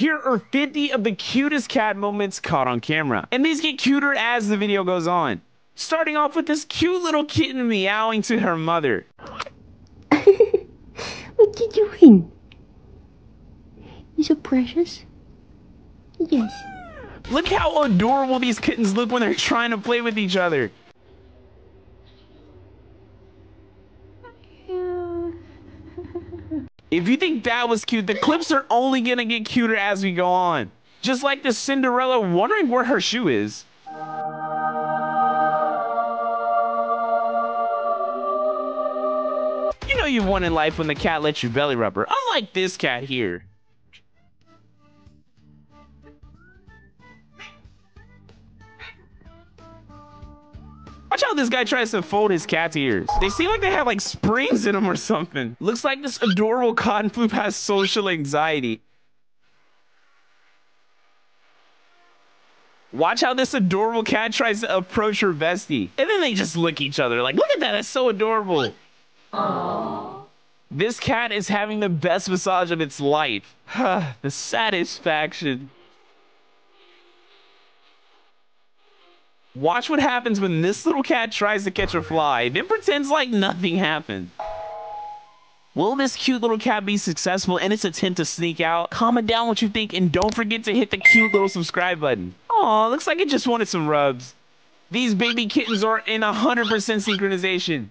Here are 50 of the cutest cat moments caught on camera, and these get cuter as the video goes on. Starting off with this cute little kitten meowing to her mother. What you doing? You so precious? Yes. Look how adorable these kittens look when they're trying to play with each other. If you think that was cute, the clips are only gonna get cuter as we go on. Just like the Cinderella wondering where her shoe is. You know you've won in life when the cat lets you belly rub her, unlike this cat here. Watch how this guy tries to fold his cat's ears. They seem like they have like springs in them or something. Looks like this adorable cotton flute has social anxiety. Watch how this adorable cat tries to approach her bestie. And then they just lick each other. Like, look at that, that's so adorable. Aww. This cat is having the best massage of its life. The satisfaction. Watch what happens when this little cat tries to catch a fly, then pretends like nothing happened. Will this cute little cat be successful in its attempt to sneak out? Comment down what you think and don't forget to hit the cute little subscribe button. Aw, looks like it just wanted some rubs. These baby kittens are in 100% synchronization.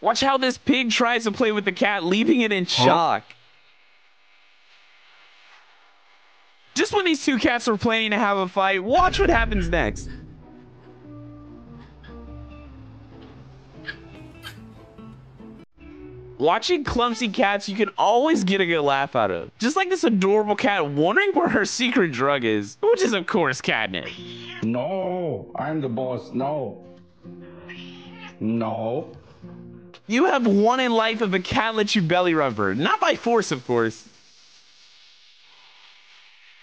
Watch how this pig tries to play with the cat, leaving it in shock. Just when these two cats are planning to have a fight, watch what happens next. Watching clumsy cats, you can always get a good laugh out of. Just like this adorable cat wondering where her secret drug is, which is of course catnip. No, I'm the boss, no. No. You have won in life if a cat lets you belly rub her, not by force of course.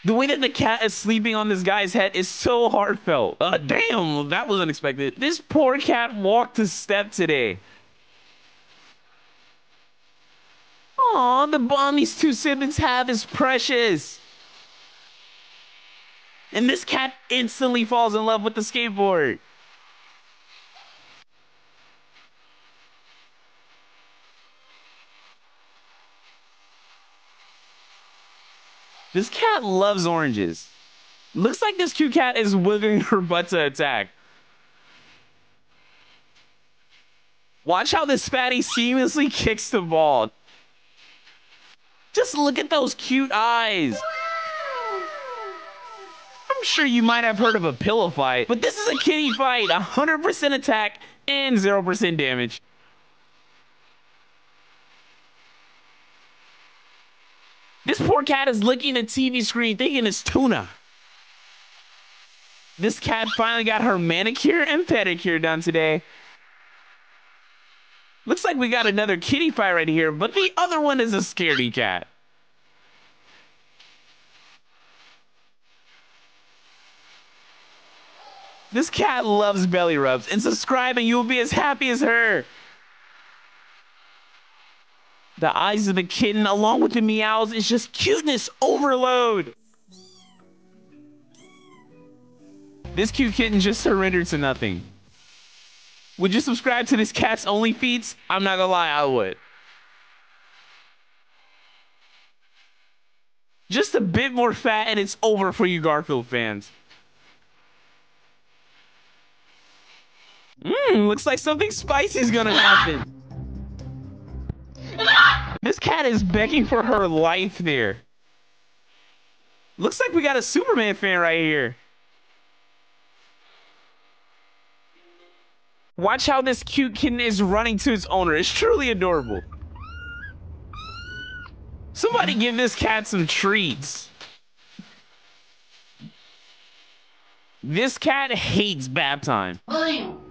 The way that the cat is sleeping on this guy's head is so heartfelt. Damn, that was unexpected. This poor cat walked a step today. Aw, the bond these two siblings have is precious. And this cat instantly falls in love with the skateboard. This cat loves oranges. Looks like this cute cat is wiggling her butt to attack. Watch how this fatty seamlessly kicks the ball. Just look at those cute eyes. I'm sure you might have heard of a pillow fight, but this is a kitty fight. 100% attack and 0% damage. This poor cat is licking the TV screen thinking it's tuna. This cat finally got her manicure and pedicure done today. Looks like we got another kitty fight right here, but the other one is a scaredy cat. This cat loves belly rubs, and subscribe and you'll be as happy as her. The eyes of the kitten, along with the meows, is just cuteness overload. This cute kitten just surrendered to nothing. Would you subscribe to this cat's only feats? I'm not gonna lie, I would. Just a bit more fat and it's over for you Garfield fans. Looks like something spicy is gonna happen. This cat is begging for her life there. Looks like we got a Superman fan right here. Watch how this cute kitten is running to its owner. It's truly adorable. Somebody give this cat some treats. This cat hates bath time. Banho.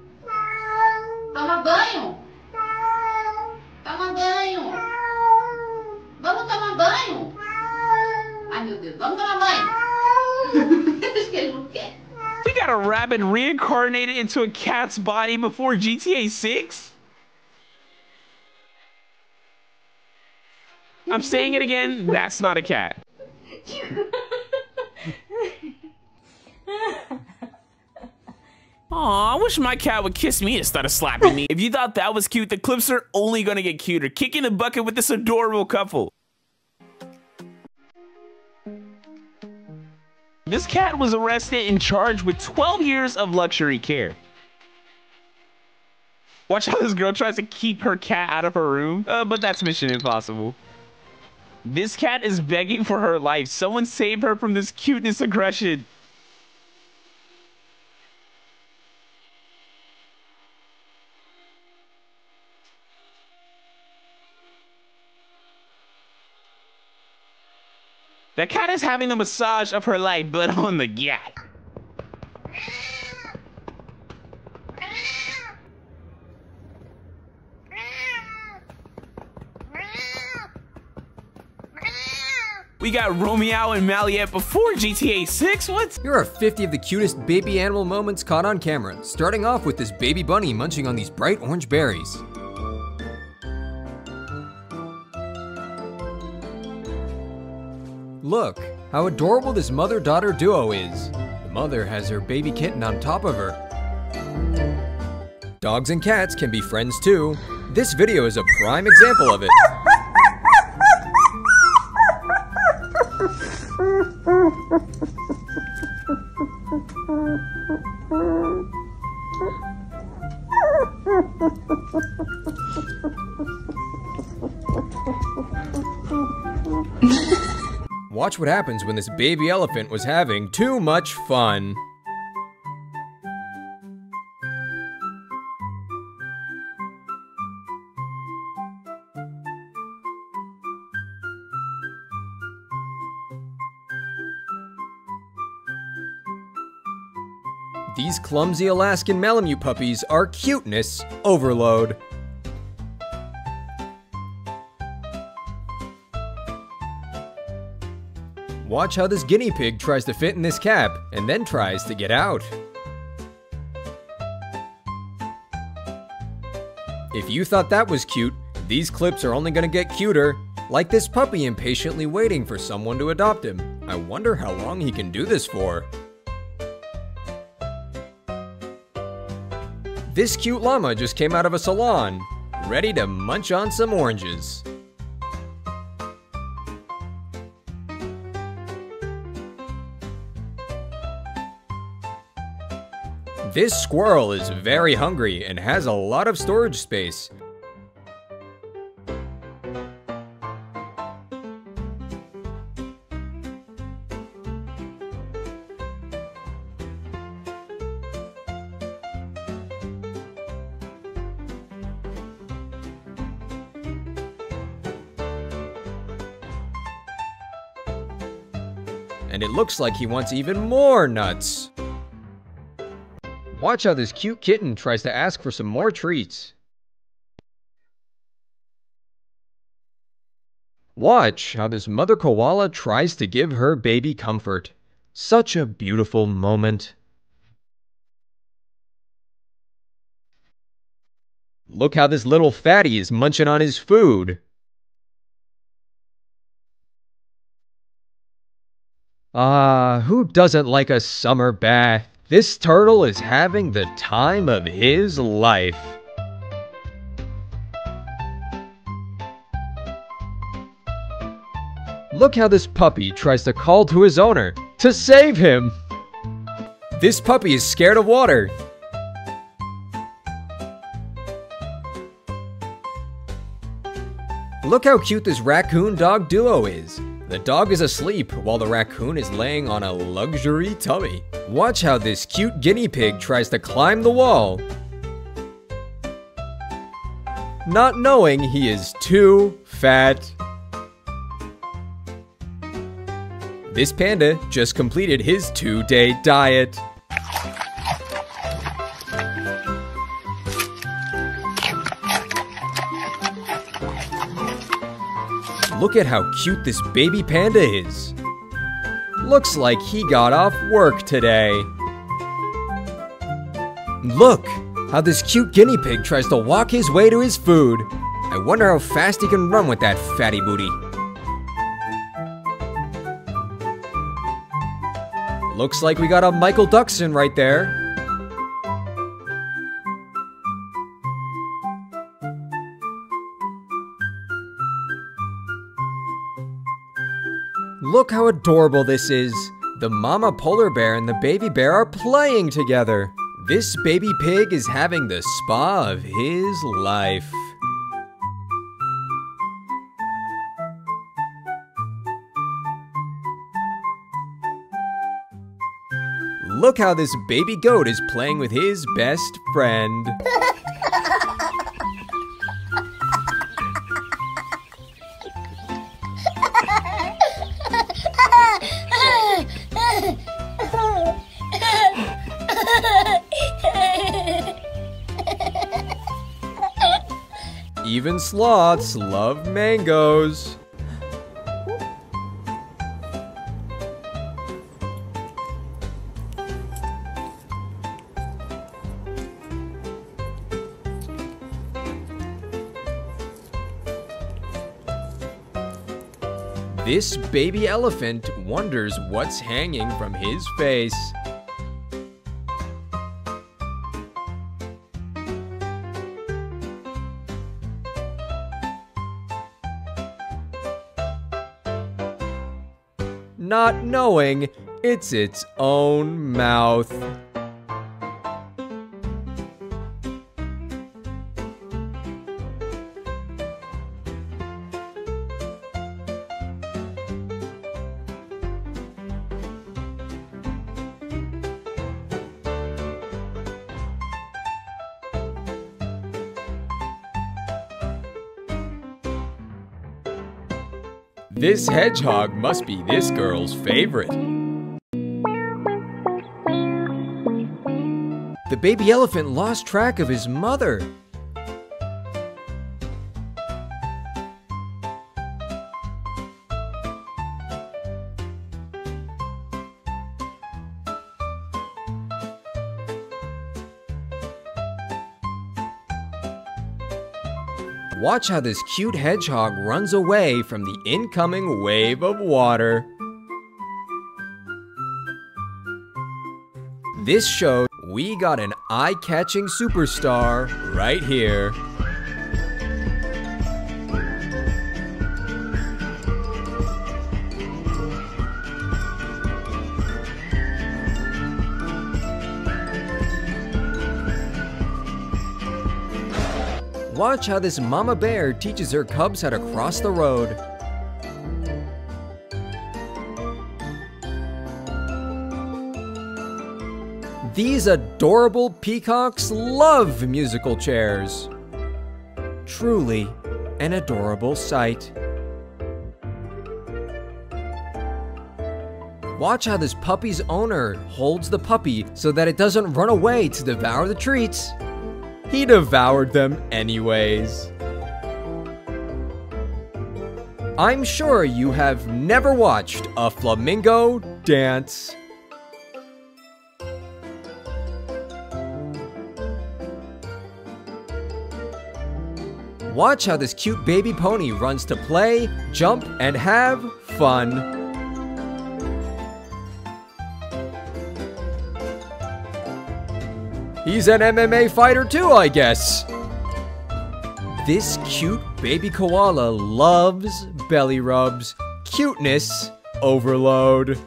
Toma banho. Toma banho. Vamos tomar banho. Ai meu Deus, vamos tomar banho. Acho que ele não quer. We got a rabbit reincarnated into a cat's body before GTA 6? I'm saying it again, that's not a cat. Aw, I wish my cat would kiss me instead of slapping me. If you thought that was cute, the clips are only gonna get cuter. Kick in the bucket with this adorable couple. This cat was arrested and charged with 12 years of luxury care. Watch how this girl tries to keep her cat out of her room, but that's mission impossible. This cat is begging for her life. Someone save her from this cuteness aggression. The cat is having the massage of her life, but on the cat. We got Romeo and Maliette before GTA 6, what? Here are 50 of the cutest baby animal moments caught on camera, starting off with this baby bunny munching on these bright orange berries. Look, how adorable this mother-daughter duo is. The mother has her baby kitten on top of her. Dogs and cats can be friends too. This video is a prime example of it. Watch what happens when this baby elephant was having too much fun. These clumsy Alaskan Malamute puppies are cuteness overload. Watch how this guinea pig tries to fit in this cap and then tries to get out. If you thought that was cute, these clips are only gonna get cuter, like this puppy impatiently waiting for someone to adopt him. I wonder how long he can do this for. This cute llama just came out of a salon, ready to munch on some oranges. This squirrel is very hungry and has a lot of storage space. And it looks like he wants even more nuts. Watch how this cute kitten tries to ask for some more treats. Watch how this mother koala tries to give her baby comfort. Such a beautiful moment. Look how this little fatty is munching on his food. Ah, who doesn't like a summer bath? This turtle is having the time of his life. Look how this puppy tries to call to his owner to save him. This puppy is scared of water. Look how cute this raccoon-dog duo is. The dog is asleep while the raccoon is laying on a luxury tummy. Watch how this cute guinea pig tries to climb the wall, not knowing he is too fat. This panda just completed his 2-day diet. Look at how cute this baby panda is. Looks like he got off work today. Look how this cute guinea pig tries to walk his way to his food. I wonder how fast he can run with that fatty booty. Looks like we got a Michael Duxon right there. Look how adorable this is. The mama polar bear and the baby bear are playing together. This baby pig is having the spa of his life. Look how this baby goat is playing with his best friend. Even sloths love mangoes. This baby elephant wonders what's hanging from his face. Not knowing it's its own mouth. This hedgehog must be this girl's favorite. The baby elephant lost track of his mother. Watch how this cute hedgehog runs away from the incoming wave of water. This shows we got an eye-catching superstar right here. Watch how this mama bear teaches her cubs how to cross the road. These adorable peacocks love musical chairs. Truly an adorable sight. Watch how this puppy's owner holds the puppy so that it doesn't run away to devour the treats. He devoured them anyways. I'm sure you have never watched a flamingo dance. Watch how this cute baby pony runs to play, jump, and have fun. He's an MMA fighter too, I guess. This cute baby koala loves belly rubs. Cuteness overload.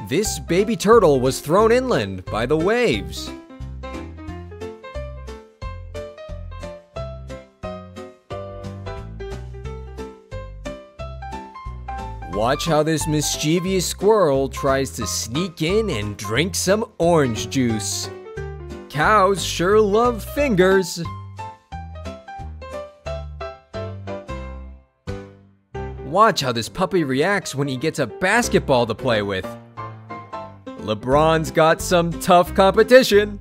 This baby turtle was thrown inland by the waves. Watch how this mischievous squirrel tries to sneak in and drink some orange juice. Cows sure love fingers. Watch how this puppy reacts when he gets a basketball to play with. LeBron's got some tough competition.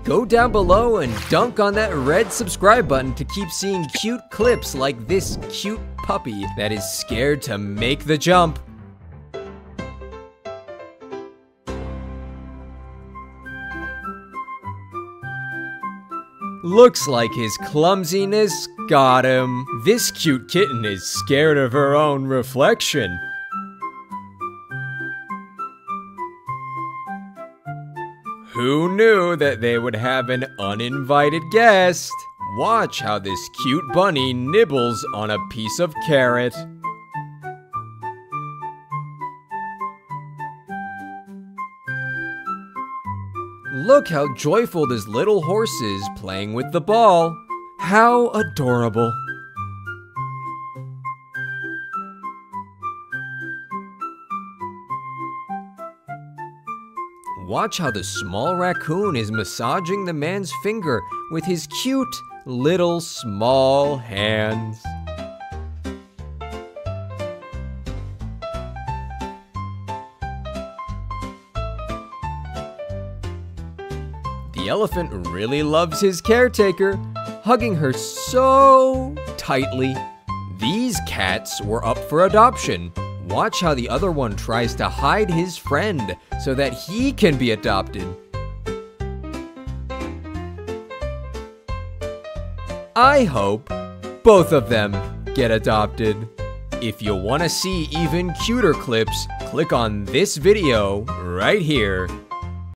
Go down below and dunk on that red subscribe button to keep seeing cute clips like this cute puppy that is scared to make the jump. Looks like his clumsiness got him. This cute kitten is scared of her own reflection. Who knew that they would have an uninvited guest? Watch how this cute bunny nibbles on a piece of carrot. Look how joyful this little horse is playing with the ball. How adorable. Watch how the small raccoon is massaging the man's finger with his cute little small hands. The elephant really loves his caretaker, hugging her so tightly. These cats were up for adoption. Watch how the other one tries to hide his friend so that he can be adopted. I hope both of them get adopted. If you want to see even cuter clips, click on this video right here.